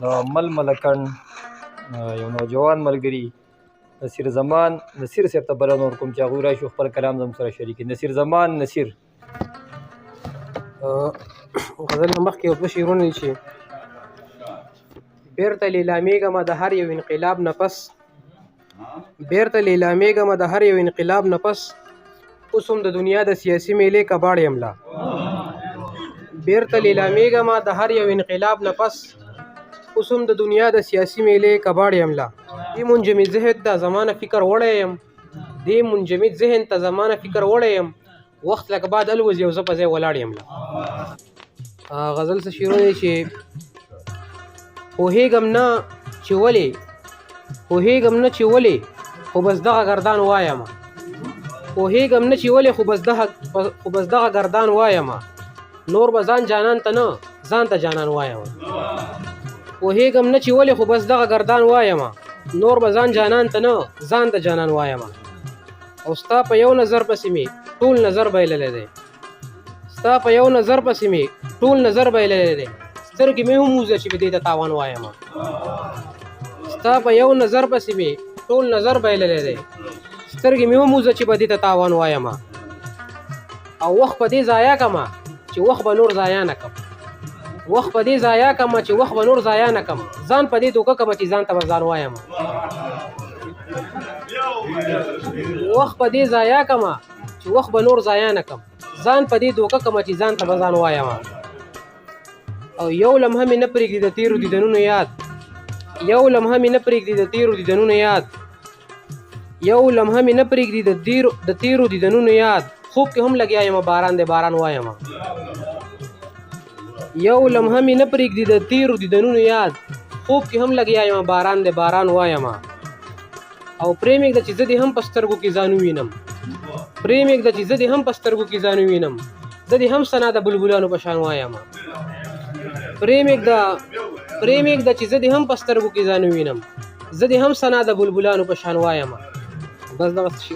د مل ملکن یو نوجوان ملګري نصیر زمان نصیر صاحب ته بلنه ورکوم چې هغوی راشي خپل کلام زموږ سره شریک کړي. نصیر زمان نصیر غزل نه مخکې یو دوه شعرونه دي چې بیرته لیلامیږمه د هر یو انقلاب نه پس، بیرته لیلامیږمه د هر یو انقلاب نه پس، اوس هم د دنیا د سیاسي میلې کباړ یم لا. بیرته لیلامیږمه د هر یو انقلاب نه پس، اوس هم د دنیا د سیاسي میلې کباړ یم لا. دې منجمد ذهن ته زمانه فکر وړی یم، دې منجمد ذهن ته زمانه فکر وړی یم، وخت لکه بعد الوزي او زه په ځای ولاړ یم لا. غزل څه شعرونه دي چې پوهېږم نه چې ولې، پوهېږم نه چې ولې خو بس دغه ګردان وایمه، پوهېږم نه چې ولې خو بس دغه ګردان وایمه، نور به ځان جانان ته نه ځان ته جانان وایمه. پوهېږم نه چې ولې خو بس دغه ګردان وایمه، نور به ځان جانان ته نه ځان ته جانان وایمه. او ستا په یو نظر پسې مې ټول نظر بایللی دی، ستا په یو نظر پسې مې ټول نظر بایللی دی، سترګې مې هم وځه چې په دې ته تاوان وایمه. ستا په یو نظر پسې مې ټول نظر بایللی دی، سترګې مې هم وځه چې په دې ته تاوان وایمه. او وخت په دې ضایع کړمه چې وخت به نور ضایع نه کړم، وخت په دې ضایع کړمه چې وخت به نور ضایع نه کړم، ځان په دې دوکه کړمه چې ځان ته به ځان وایمه. وخت په دې ضایع کړمه چې وخت به نور ضایع نه کړم، ځان په دې دوکه کړمه چې ځان ته به ځان وایمه. او یو لمحه مې نه پرېږدي د تېرو دیدنونو یاد، یو لمحه مې نه پرېږدي د تېرو دیدنونو یاد، یو لمحه مې نه پرېږدي د تېرو دیدنونو یاد، خوب کې هم لګیا یم باران دی باران وایمه. یو لمحه مې نه پرېږدي د تېرو دیدنونو یاد، خوب کې هم لګیا یم باران دی باران وایمه. او پرېمږده چې زه دې هم په سترګو کې ځان ووینم، پرېمږده چې زه دې هم په سترګو کې ځان ووینم، زه دې هم ثنا د بلبلانو په شان وایمه. پرېمږده چې زه دې هم په سترګو کې ځان ووینم، زه دې هم ثنا د بلبلانو په شان وایمه. بس دغه شی